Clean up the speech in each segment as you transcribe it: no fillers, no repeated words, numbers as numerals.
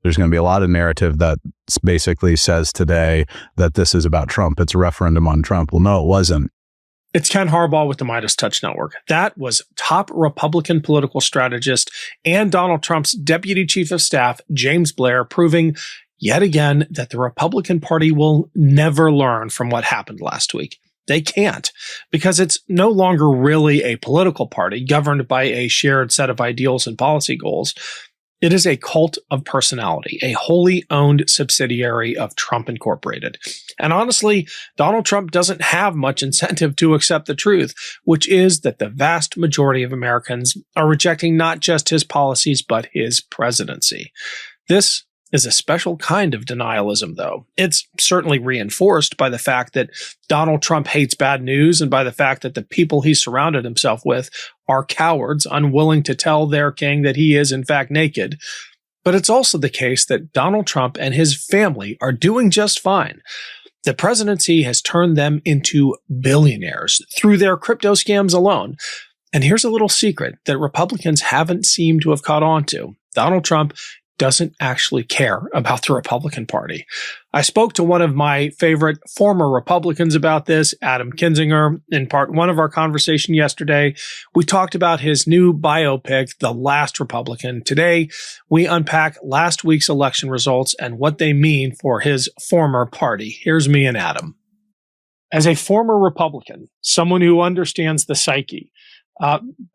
There's going to be a lot of narrative that basically says today that this is about Trump. It's a referendum on Trump. Well, no, it wasn't. It's Ken Harbaugh with the MeidasTouch Network. That was top Republican political strategist and Donald Trump's deputy chief of staff, James Blair, proving yet again that the Republican Party will never learn from what happened last week. They can't, because it's no longer really a political party governed by a shared set of ideals and policy goals. It is a cult of personality, a wholly owned subsidiary of Trump Incorporated. And honestly, Donald Trump doesn't have much incentive to accept the truth, which is that the vast majority of Americans are rejecting not just his policies, but his presidency. This is a special kind of denialism, though. It's certainly reinforced by the fact that Donald Trump hates bad news and by the fact that the people he surrounded himself with are cowards, unwilling to tell their king that he is in fact naked. But it's also the case that Donald Trump and his family are doing just fine. The presidency has turned them into billionaires through their crypto scams alone. And here's a little secret that Republicans haven't seemed to have caught on to. Donald Trump doesn't actually care about the Republican Party. I spoke to one of my favorite former Republicans about this, Adam Kinzinger, in part one of our conversation yesterday. We talked about his new biopic, The Last Republican. Today, we unpack last week's election results and what they mean for his former party. Here's me and Adam. As a former Republican, someone who understands the psyche,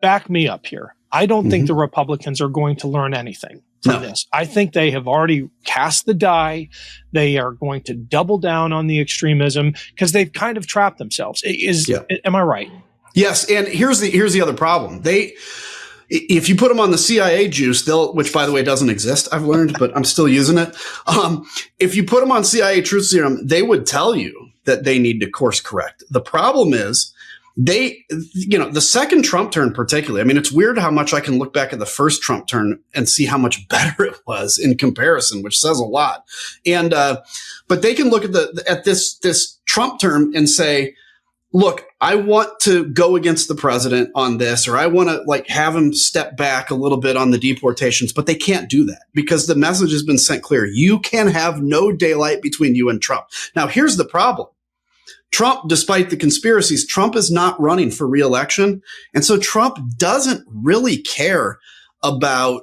back me up here. I don't think the Republicans are going to learn anything from this. I think they have already cast the die. They are going to double down on the extremism because they've kind of trapped themselves. Am I right? Yes. And here's the other problem. If you put them on the CIA juice, which by the way doesn't exist, I've learned, but I'm still using it. If you put them on CIA truth serum, they would tell you that they need to course correct. The problem is, the second Trump turn particularly, I mean, it's weird how much I can look back at the first Trump turn and see how much better it was in comparison, which says a lot. And, but they can look at this Trump term and say, look, I want to go against the president on this, or I want to have him step back a little bit on the deportations, but they can't do that because the message has been sent clear. You can have no daylight between you and Trump. Now, here's the problem. Trump, despite the conspiracies, Trump is not running for re-election. And so Trump doesn't really care about,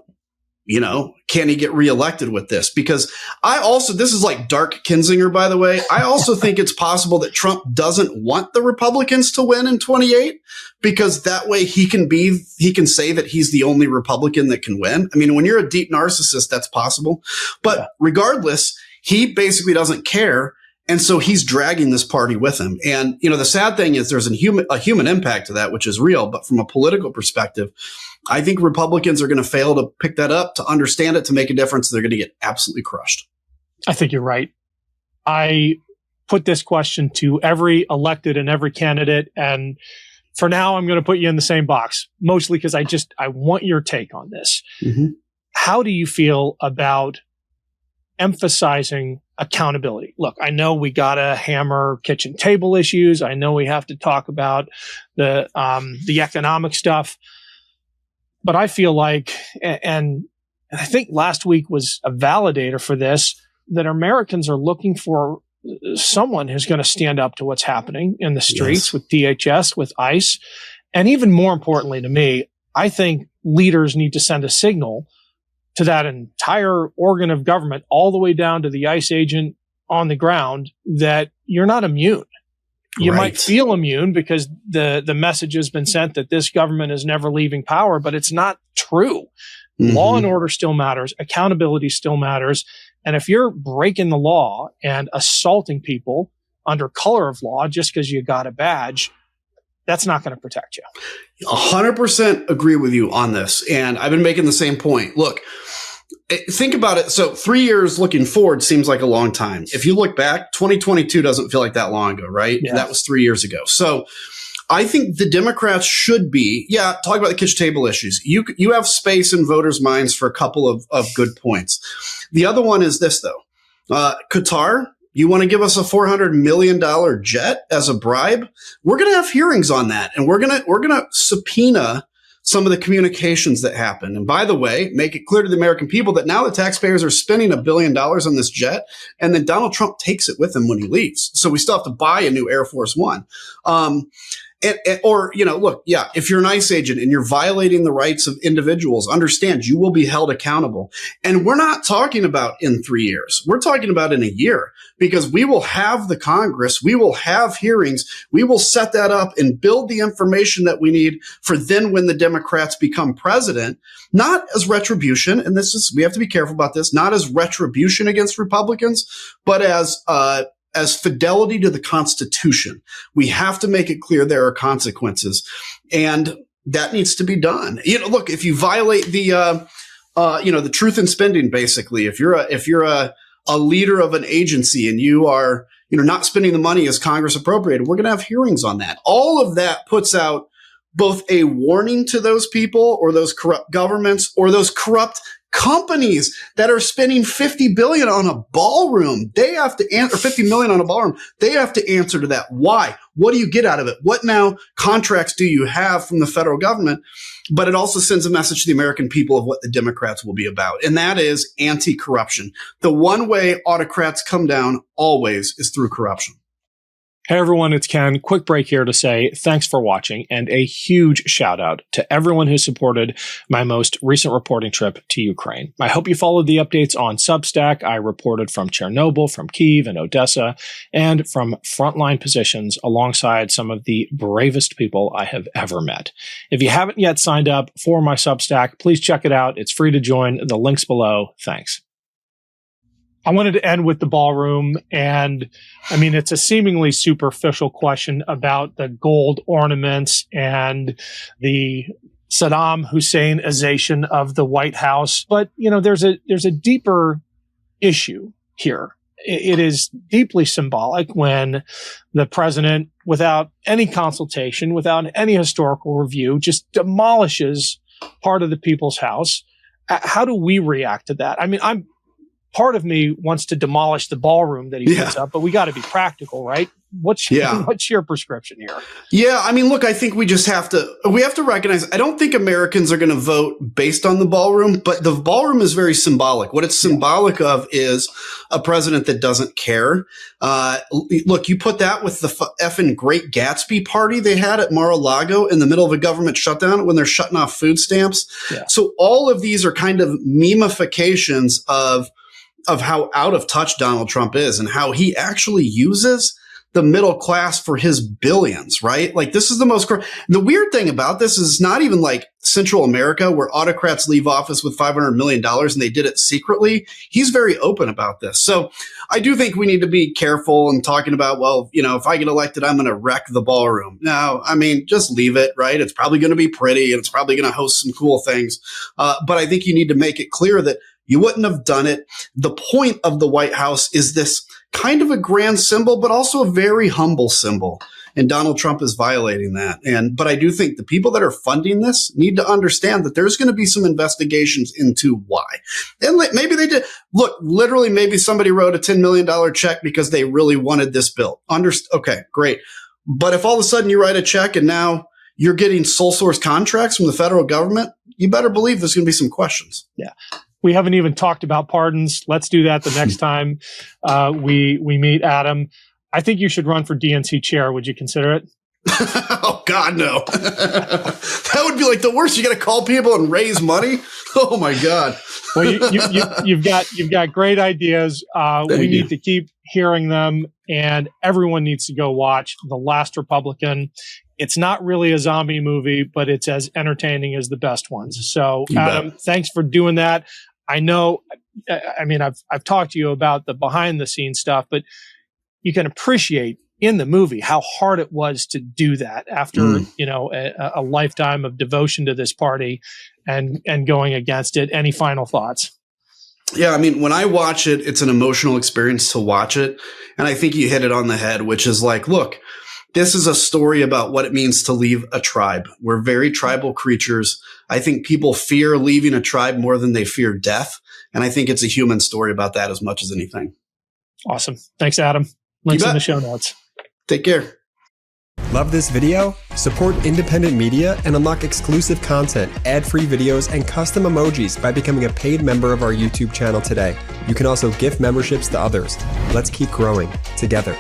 can he get reelected with this? Because this is like dark Kinzinger, by the way. I also think it's possible that Trump doesn't want the Republicans to win in 28 because that way he can say that he's the only Republican that can win. I mean, when you're a deep narcissist, that's possible. But regardless, he basically doesn't care. And so he's dragging this party with him. And, the sad thing is there's a human impact to that, which is real. But from a political perspective, I think Republicans are going to fail to pick that up, to understand it, to make a difference. They're going to get absolutely crushed. I think you're right. I put this question to every elected and every candidate. And for now, I'm going to put you in the same box, mostly because I want your take on this. How do you feel about emphasizing accountability? Look, I know we got to hammer kitchen table issues. I know we have to talk about the economic stuff, but I feel like, and I think last week was a validator for this, that Americans are looking for someone who's going to stand up to what's happening in the streets with DHS, with ICE. And even more importantly to me, I think leaders need to send a signal to that entire organ of government, all the way down to the ICE agent on the ground, that you're not immune. You might feel immune because the message has been sent that this government is never leaving power, but it's not true. Law and order still matters. Accountability still matters. And if you're breaking the law and assaulting people under color of law just because you got a badge, that's not going to protect you. 100% agree with you on this. And I've been making the same point. Look, think about it. So 3 years looking forward seems like a long time. If you look back, 2022 doesn't feel like that long ago, right? Yeah. That was 3 years ago. So I think the Democrats should be, talk about the kitchen table issues. You have space in voters' minds for a couple of good points. The other one is this, though. Qatar, you want to give us a $400 million jet as a bribe? We're going to have hearings on that, and we're going to subpoena some of the communications that happen. And by the way, make it clear to the American people that now the taxpayers are spending $1 billion on this jet, and then Donald Trump takes it with him when he leaves. So we still have to buy a new Air Force One. Or, look, if you're an ICE agent and you're violating the rights of individuals, understand you will be held accountable. And we're not talking about in 3 years. We're talking about in a year, because we will have the Congress. We will have hearings. We will set that up and build the information that we need for then when the Democrats become president, not as retribution. And we have to be careful about this, not as retribution against Republicans, but as fidelity to the Constitution. We have to make it clear there are consequences, and that needs to be done. Look, if you violate the truth in spending, basically, if you're a leader of an agency and you are not spending the money as Congress appropriated, we're going to have hearings on that. All of that puts out both a warning to those people or those corrupt governments or those corrupt companies that are spending $50 billion on a ballroom. They have to answer, or $50 million on a ballroom. They have to answer to that. Why? What do you get out of it? What now contracts do you have from the federal government? But it also sends a message to the American people of what the Democrats will be about. And that is anti-corruption. The one way autocrats come down always is through corruption. Hey everyone, it's Ken. Quick break here to say thanks for watching, and a huge shout out to everyone who supported my most recent reporting trip to Ukraine. I hope you followed the updates on Substack. I reported from Chernobyl, from Kyiv and Odessa, and from frontline positions alongside some of the bravest people I have ever met. If you haven't yet signed up for my Substack, please check it out. It's free to join. The link's below. Thanks. I wanted to end with the ballroom, and it's a seemingly superficial question about the gold ornaments and the Saddam Husseinization of the White House. But, there's a deeper issue here. It is deeply symbolic when the president, without any consultation, without any historical review, just demolishes part of the people's house. How do we react to that? Part of me wants to demolish the ballroom that he puts up, but we got to be practical, right? What's your prescription here? Yeah, look, I think we have to recognize, I don't think Americans are going to vote based on the ballroom, but the ballroom is very symbolic. What it's symbolic of is a president that doesn't care. Look, you put that with the effing Great Gatsby party they had at Mar-a-Lago in the middle of a government shutdown when they're shutting off food stamps. Yeah. So all of these are kind of memifications of how out of touch Donald Trump is and how he actually uses the middle class for his billions, right? Like, this is the weird thing about this is not even like Central America where autocrats leave office with $500 million and they did it secretly. He's very open about this. So I do think we need to be careful in talking about, if I get elected, I'm going to wreck the ballroom. No, just leave it, right? It's probably going to be pretty and it's probably going to host some cool things. But I think you need to make it clear that you wouldn't have done it. The point of the White House is this kind of a grand symbol, but also a very humble symbol. And Donald Trump is violating that. But I do think the people that are funding this need to understand that there's going to be some investigations into why. And maybe they did. Look, literally, maybe somebody wrote a $10 million check because they really wanted this built. Okay, great. But if all of a sudden you write a check and now you're getting sole source contracts from the federal government, you better believe there's going to be some questions. Yeah. We haven't even talked about pardons. Let's do that the next time we meet, Adam. I think you should run for DNC chair. Would you consider it? Oh, God, no. That would be like the worst. You got to call people and raise money. Oh, my God. Well, you've got great ideas. We need to keep hearing them, and everyone needs to go watch The Last Republican. It's not really a zombie movie, but it's as entertaining as the best ones. So, Adam, thanks for doing that. I know, I've talked to you about the behind the scenes stuff, but you can appreciate in the movie how hard it was to do that after, a lifetime of devotion to this party and going against it. Any final thoughts? Yeah, when I watch it, it's an emotional experience to watch it. And I think you hit it on the head, which is like, look, this is a story about what it means to leave a tribe. We're very tribal creatures. I think people fear leaving a tribe more than they fear death. And I think it's a human story about that as much as anything. Awesome. Thanks, Adam. Links in the show notes. Take care. Love this video? Support independent media and unlock exclusive content, ad-free videos, and custom emojis by becoming a paid member of our YouTube channel today. You can also gift memberships to others. Let's keep growing together.